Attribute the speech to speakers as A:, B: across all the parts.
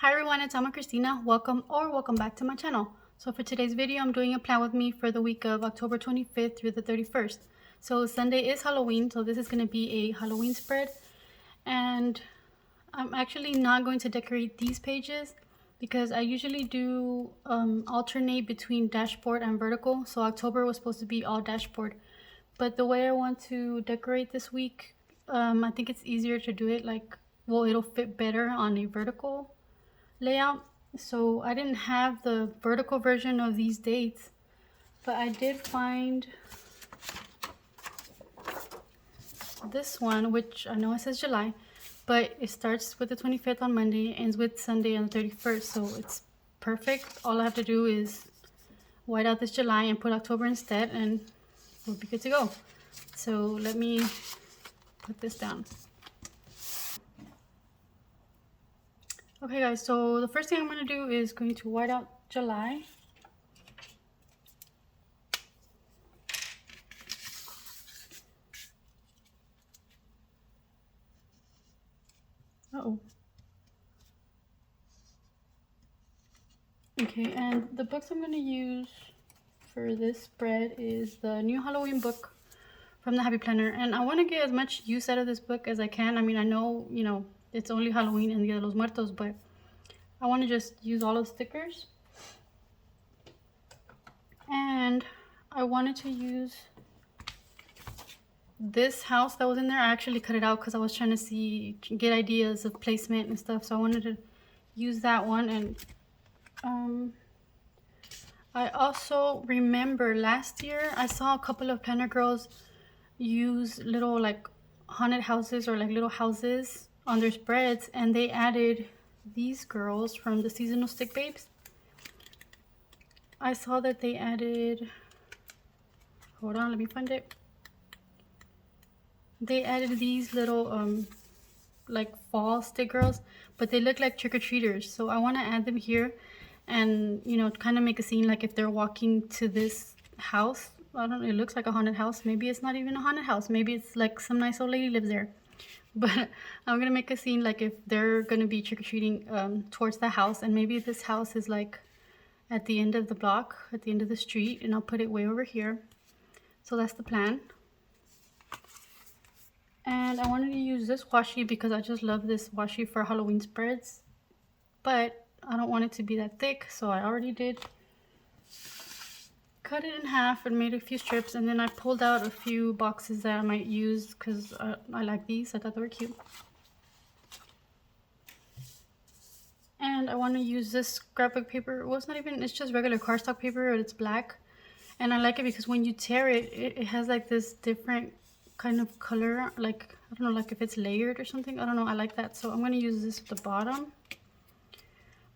A: Hi everyone, it's Alma Christina. Welcome back to my channel. So for today's video, I'm doing a plan with me for the week of October 25th through the 31st. So Sunday is Halloween, so this is going to be a Halloween spread. And I'm actually not going to decorate these pages because I usually do alternate between dashboard and vertical. So October was supposed to be all dashboard. But the way I want to decorate this week, I think it's easier to do it it'll fit better on a vertical layout. So I didn't have the vertical version of these dates, but I did find this one, which I know it says July, but it starts with the 25th on Monday, ends with Sunday on the 31st, so it's perfect. All I have to do is white out this July and put October instead, and we'll be good to go. So let me put this down. Okay guys, so the first thing I'm going to do is going to white out July. Uh-oh. Okay, and the books I'm going to use for this spread is the new Halloween book from the Happy Planner. And I want to get as much use out of this book as I can. I mean, I know, it's only Halloween and Dia de los Muertos, but I want to just use all of the stickers. And I wanted to use this house that was in there. I actually cut it out because I was trying to get ideas of placement and stuff. So I wanted to use that one. And I also remember last year I saw a couple of planner girls use little like haunted houses or like little houses on their spreads, and they added these girls from the Seasonal Stick Babes. I saw that they added, hold on, let me find it. They added these little like fall stick girls, but they look like trick-or-treaters, so I want to add them here and kind of make a scene like if they're walking to this house. I don't know, it looks like a haunted house. Maybe it's not even a haunted house, maybe it's like some nice old lady lives there. But I'm gonna make a scene like if they're gonna be trick-or-treating towards the house, and maybe this house is like at the end of the block, at the end of the street, and I'll put it way over here. So that's the plan. And I wanted to use this washi because I just love this washi for Halloween spreads, but I don't want it to be that thick, so I already did cut it in half and made a few strips, and then I pulled out a few boxes that I might use because I like these. I thought they were cute. And I want to use this scrapbook paper. Well, it's just regular cardstock paper, but it's black. And I like it because when you tear it, it has like this different kind of color. Like, I don't know, like if it's layered or something. I don't know, I like that. So I'm going to use this at the bottom.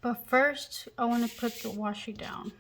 A: But first, I want to put the washi down.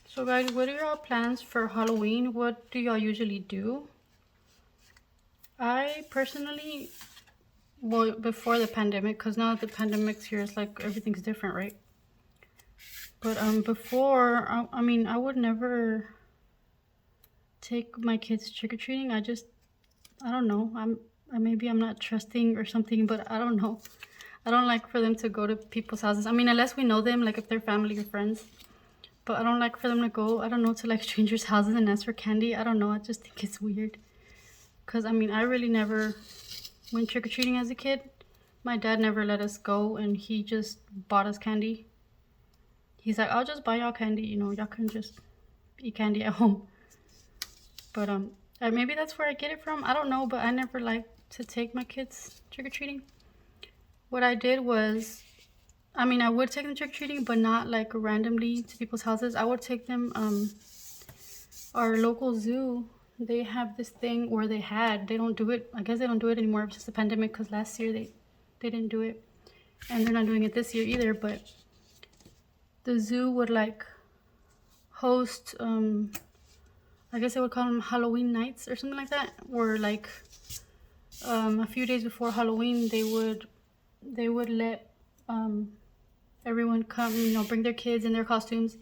A: So guys, what are your plans for Halloween? What do y'all usually do? I personally, well, before the pandemic, because now that the pandemic's here, it's like everything's different, right? But before, I mean, I would never take my kids trick-or-treating. I don't know. Maybe I'm not trusting or something, but I don't know. I don't like for them to go to people's houses. I mean, unless we know them, like if they're family or friends. But I don't like for them to go, I don't know, to like strangers' houses and ask for candy. I don't know. I just think it's weird. Because, I mean, I really never went trick-or-treating as a kid. My dad never let us go, and he just bought us candy. He's like, I'll just buy y'all candy, y'all can just eat candy at home. But maybe that's where I get it from. I don't know, but I never liked to take my kids trick-or-treating. What I did was, I mean, I would take them trick-or-treating, but not like randomly to people's houses. I would take them, our local zoo, they have this thing where they don't do it. I guess they don't do it anymore since the pandemic, because last year they didn't do it. And they're not doing it this year either, but the zoo would like host, I guess they would call them Halloween nights or something like that, where like a few days before Halloween they would let everyone come, you know, bring their kids in their costumes,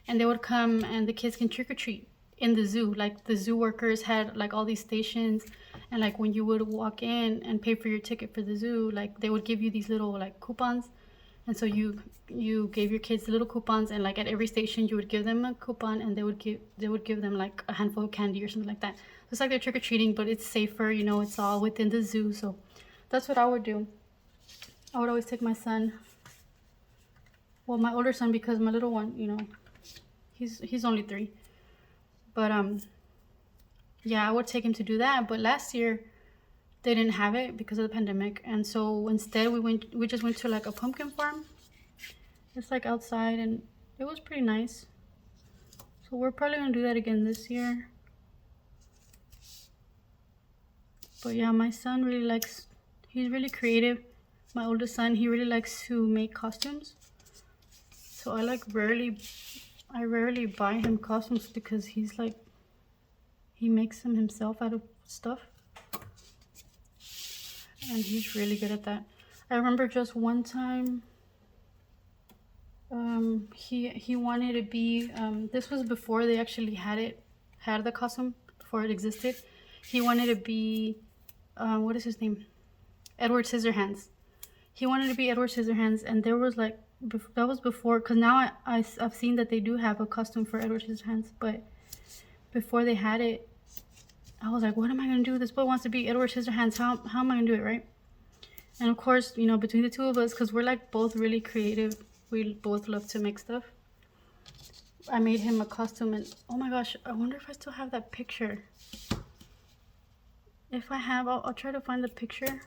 A: and they would come and the kids can trick or treat in the zoo. Like the zoo workers had like all these stations, and like when you would walk in and pay for your ticket for the zoo, like they would give you these little like coupons, and so you gave your kids little coupons, and like at every station you would give them a coupon, and they would give them like a handful of candy or something like that. So it's like they're trick or treating, but it's safer, you know, it's all within the zoo. So that's what I would do. I would always take my son, well, my older son, because my little one, you know, he's only 3. But yeah, I would take him to do that. But last year they didn't have it because of the pandemic, and so instead we just went to like a pumpkin farm. It's like outside, and it was pretty nice. So we're probably gonna do that again this year. But yeah, my son really likes, he's really creative. My oldest son, he really likes to make costumes. So I rarely buy him costumes because he's like, he makes them himself out of stuff. And he's really good at that. I remember just one time, he wanted to be, this was before they actually had the costume, before it existed. He wanted to be, what is his name? Edward Scissorhands. He wanted to be Edward Scissorhands, and there was like, that was before, because now I've seen that they do have a costume for Edward Scissorhands, but before they had it, I was like, what am I going to do? This boy wants to be Edward Scissorhands. How am I going to do it, right? And of course, you know, between the two of us, because we're like both really creative, we both love to make stuff. I made him a costume, and oh my gosh, I wonder if I still have that picture. If I have, I'll try to find the picture.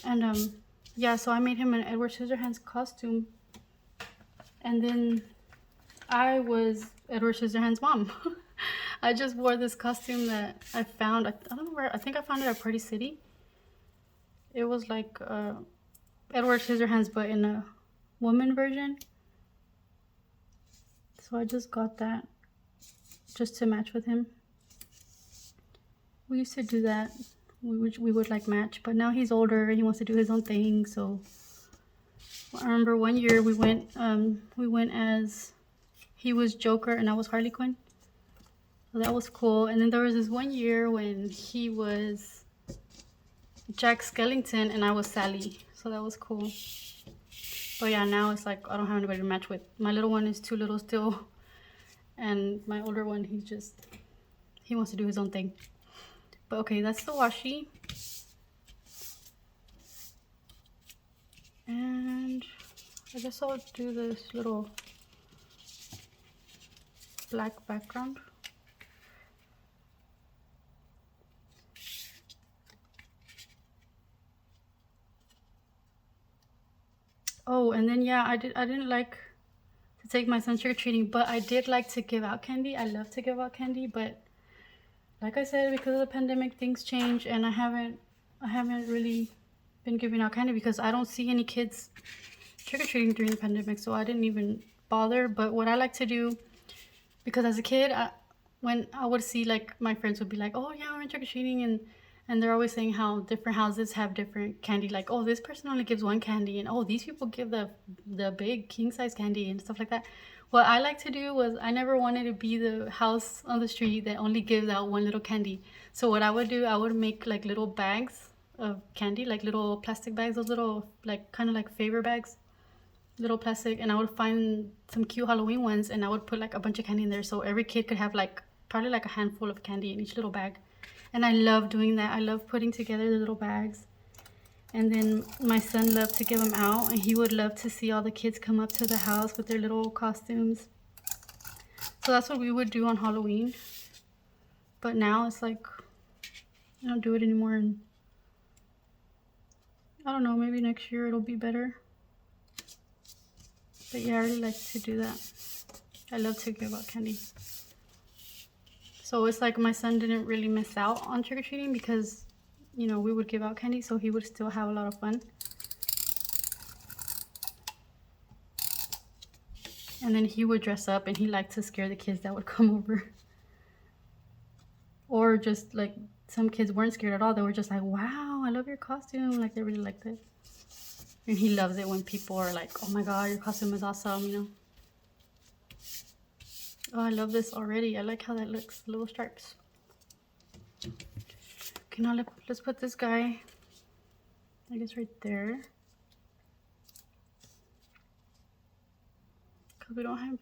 A: And yeah, so I made him an Edward Scissorhands costume, and then I was Edward Scissorhands' mom. I just wore this costume that I found. I don't know where. I think I found it at Party City. It was like Edward Scissorhands, but in a woman version. So I just got that just to match with him. We used to do that. We would like match, but now he's older. He wants to do his own thing. So I remember one year we went as, he was Joker and I was Harley Quinn. So that was cool. And then there was this one year when he was Jack Skellington and I was Sally. So that was cool. But yeah, now it's like I don't have anybody to match with. My little one is too little still. And my older one, he wants to do his own thing. But okay, that's the washi. And I guess I'll do this little black background. Oh, and then yeah, I didn't like to take my son trick-or-treating, but I did like to give out candy. I love to give out candy, but like I said, because of the pandemic, things change, and I haven't really been giving out candy because I don't see any kids trick-or-treating during the pandemic, so I didn't even bother. But what I like to do, because as a kid, when I would see, like, my friends would be like, oh yeah, we're trick-or-treating, and they're always saying how different houses have different candy, like, oh, this person only gives one candy, and oh, these people give the big king size candy and stuff like that. What I like to do was, I never wanted to be the house on the street that only gives out one little candy. So what I would do, I would make like little bags of candy, like little plastic bags, those little like kind of like favor bags, little plastic, and I would find some cute Halloween ones, and I would put like a bunch of candy in there, so every kid could have like probably like a handful of candy in each little bag. And I love doing that. I love putting together the little bags. And then my son loved to give them out, and he would love to see all the kids come up to the house with their little costumes. So that's what we would do on Halloween. But now it's like, I don't do it anymore, and I don't know, maybe next year it'll be better. But yeah, I really like to do that. I love to give out candy. So it's like my son didn't really miss out on trick-or-treating because, you know, we would give out candy, so he would still have a lot of fun. And then he would dress up, and he liked to scare the kids that would come over. Or just like, some kids weren't scared at all. They were just like, wow, I love your costume. Like, they really liked it. And he loves it when people are like, oh my god, your costume is awesome, you know. Oh, I love this already. I like how that looks, little stripes. Okay, now let's put this guy, I guess, right there. Because we don't have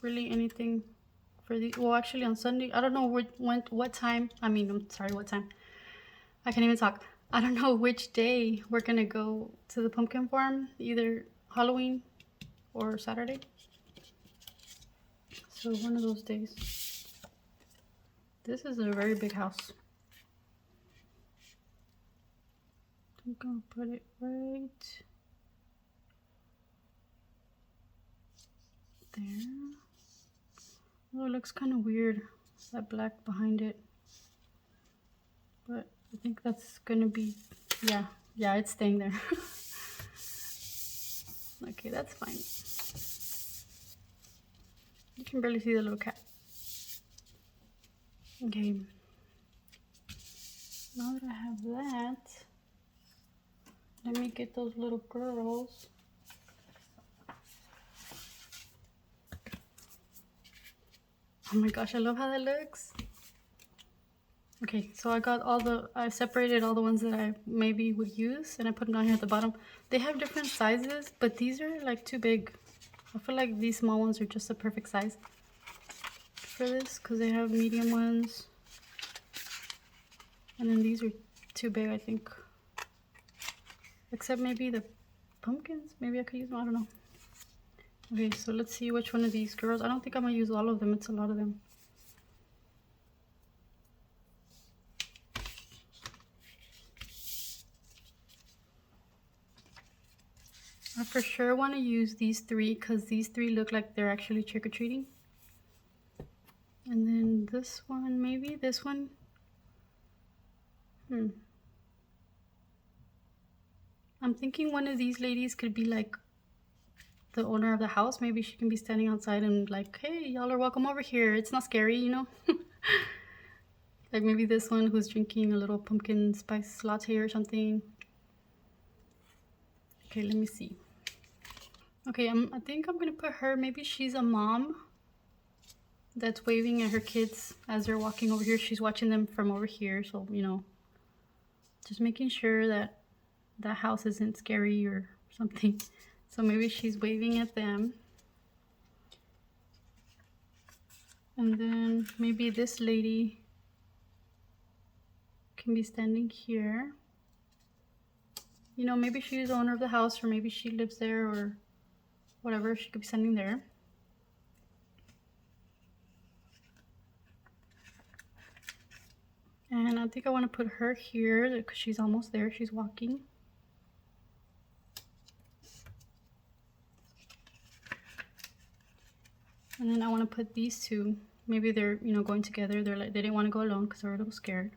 A: really anything for the, well, actually on Sunday, I don't know what time, I'm sorry, what time. I can't even talk. I don't know which day we're gonna go to the pumpkin farm, either Halloween or Saturday. So one of those days. This is a very big house. I'm gonna put it right there. Oh, it looks kind of weird, that black behind it. But I think that's gonna be, yeah, it's staying there. Okay, that's fine. You can barely see the little cat. Okay. Now that I have that, let me get those little girls. Oh my gosh, I love how that looks. Okay, so I separated all the ones that I maybe would use, and I put them down here at the bottom. They have different sizes, but these are like too big. I feel like these small ones are just the perfect size for this, because they have medium ones. And then these are too big, I think. Except maybe the pumpkins. Maybe I could use them, I don't know. Okay, so let's see which one of these girls. I don't think I'm gonna use all of them, it's a lot of them. I for sure want to use these three, because these three look like they're actually trick-or-treating. And then this one, maybe this one. I'm thinking one of these ladies could be like the owner of the house. Maybe she can be standing outside and like, hey, y'all are welcome over here. It's not scary, you know? Like maybe this one who's drinking a little pumpkin spice latte or something. Okay, let me see. Okay, I think I'm gonna put her, maybe she's a mom that's waving at her kids as they're walking over here. She's watching them from over here, so, you know, just making sure that that house isn't scary or something. So maybe she's waving at them. And then maybe this lady can be standing here. You know, maybe she's the owner of the house, or maybe she lives there, or whatever. She could be standing there. And I think I want to put her here because she's almost there. She's walking. And then I want to put these two. Maybe they're, you know, going together. They're like, they didn't want to go alone because they're a little scared.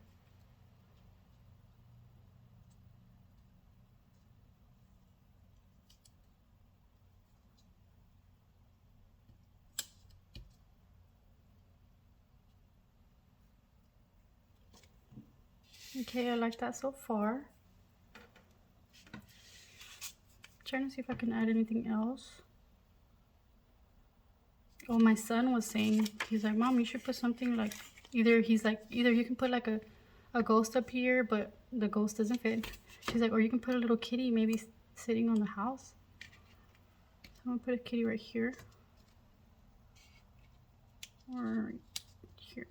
A: Okay, I like that so far. Trying to see if I can add anything else. Oh, my son was saying, he's like, Mom, you should put something like, either you can put like a ghost up here, but the ghost doesn't fit. She's like, or you can put a little kitty maybe sitting on the house. So I'm gonna put a kitty right here. Or here.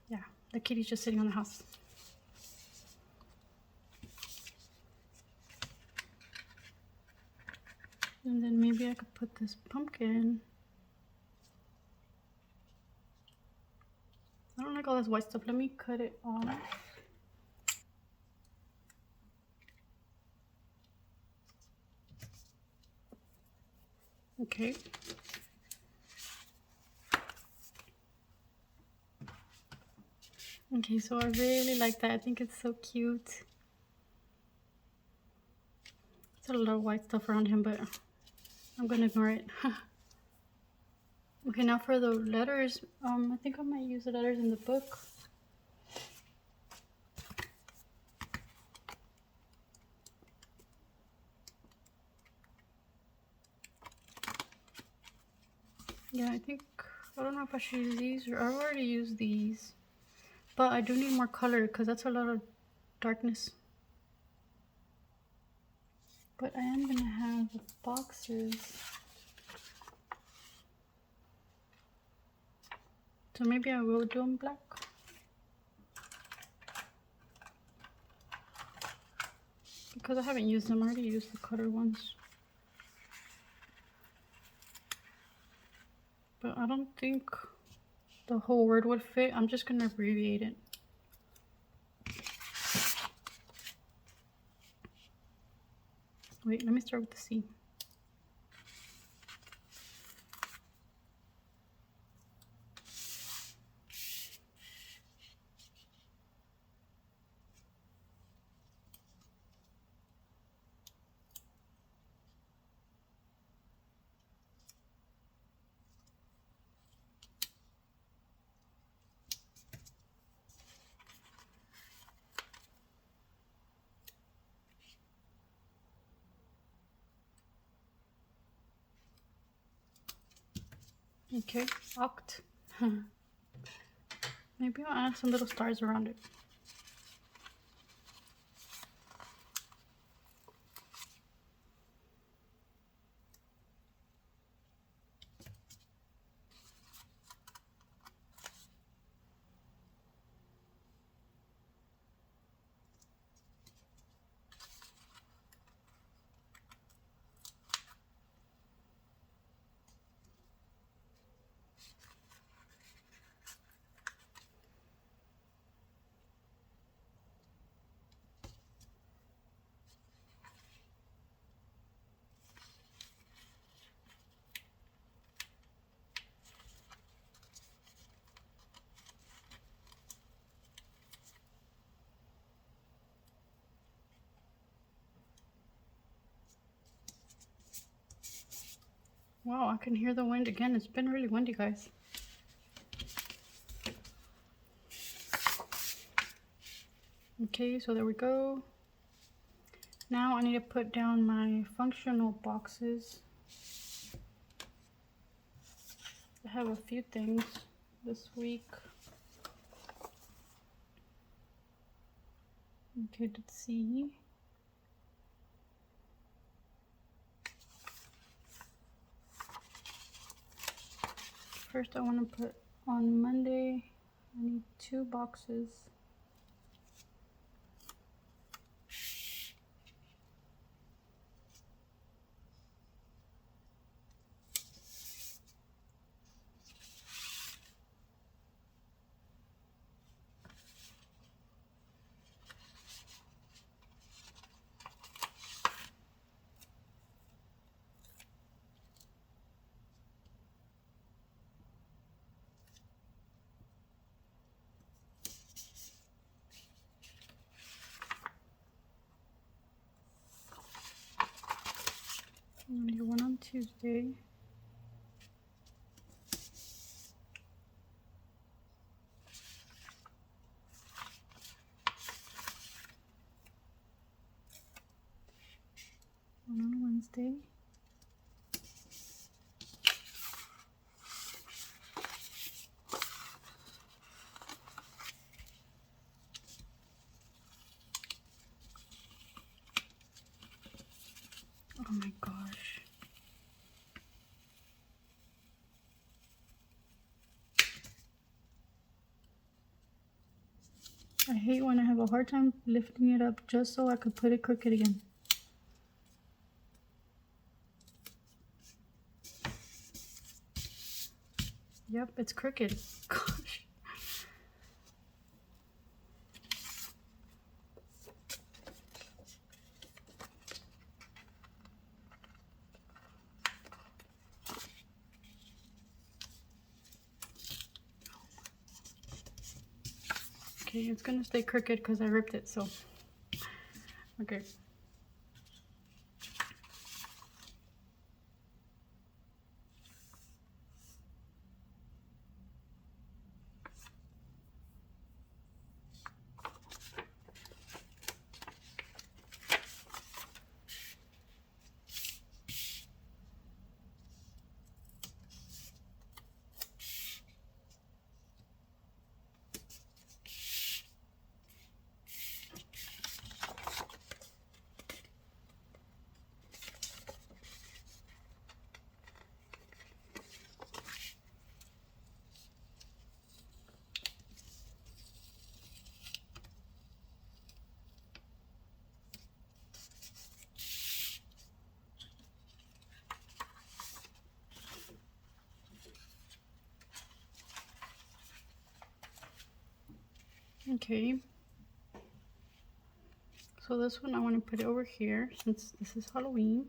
A: Yeah, the kitty's just sitting on the house. And then maybe I could put this pumpkin. I don't like all this white stuff. Let me cut it off. Okay. Okay, so I really like that. I think it's so cute. There's a lot of white stuff around him, but I'm gonna ignore it. Okay, now for the letters, I think I might use the letters in the book. Yeah, I don't know if I should use these or I've already used these. But I do need more color because that's a lot of darkness. But I am gonna have boxes. So maybe I will do them black. Because I haven't used them, I already used the color ones. But I don't think the whole word would fit. I'm just gonna abbreviate it. Wait, let me start with the C. Okay, oct. Maybe I'll add some little stars around it. Wow, I can hear the wind again. It's been really windy, guys. Okay, so there we go. Now I need to put down my functional boxes. I have a few things this week. Okay, let's see. First I want to put on Monday, I need 2 boxes. I'm gonna do one on Tuesday. One on Wednesday. Oh my gosh. I hate when I have a hard time lifting it up just so I could put it crooked again. Yep, it's crooked. Gosh. Okay, it's gonna stay crooked because I ripped it, so. Okay. Okay. So this one I want to put it over here since this is Halloween.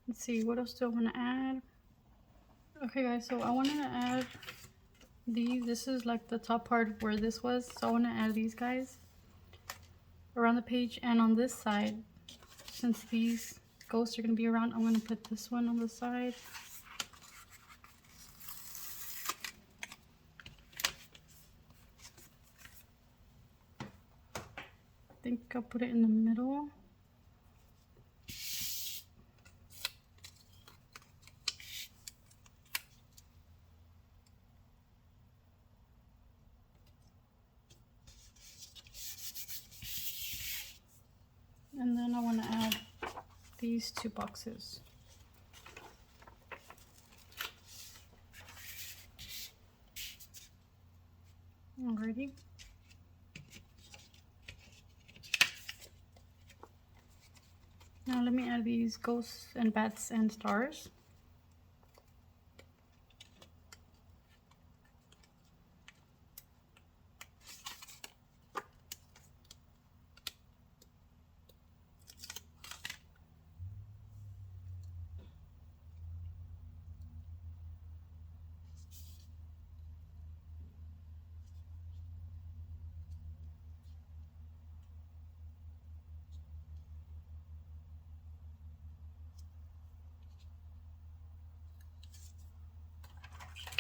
A: Let's see, what else do I want to add? Okay guys, so I wanted to add these. This is like the top part where this was. So I want to add these guys around the page, and on this side, since these ghosts are going to be around, I'm going to put this one on the side. I think I'll put it in the middle. And then I want to add these two boxes. Alrighty. Now let me add these ghosts and bats and stars.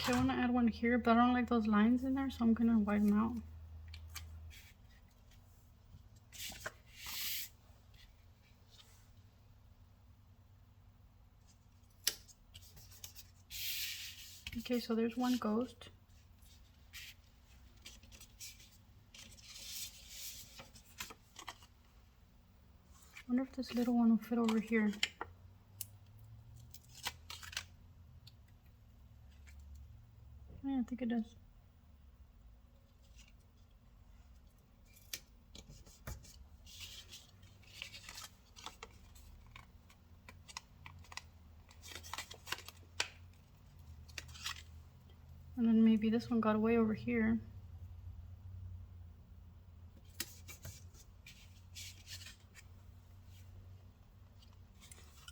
A: Okay, I want to add one here, but I don't like those lines in there, so I'm going to white them out. Okay, so there's one ghost. I wonder if this little one will fit over here. Yeah, I think it does. And then maybe this one got way over here.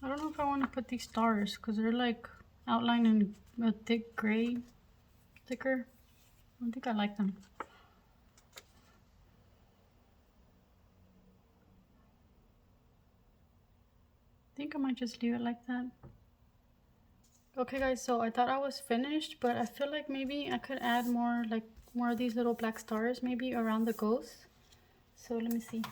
A: I don't know if I want to put these stars because they're like outlined in a thick gray sticker. I don't think I like them. I think I might just leave it like that. Okay guys, so I thought I was finished, but I feel like maybe I could add more of these little black stars maybe around the ghost. So let me see.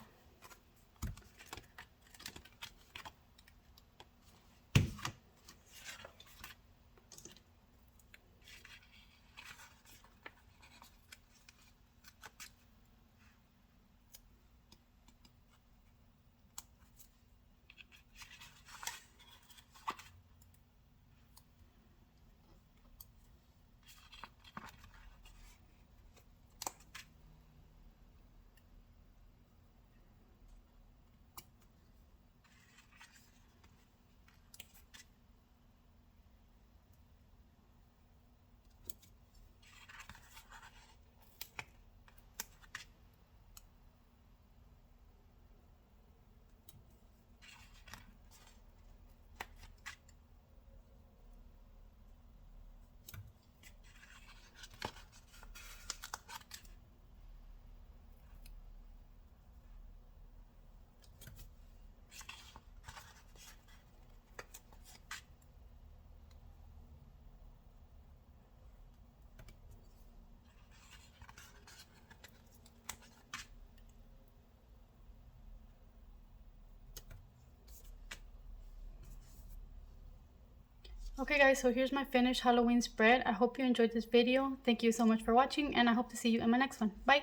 A: Okay guys, so here's my finished Halloween spread. I hope you enjoyed this video. Thank you so much for watching, and I hope to see you in my next one. Bye!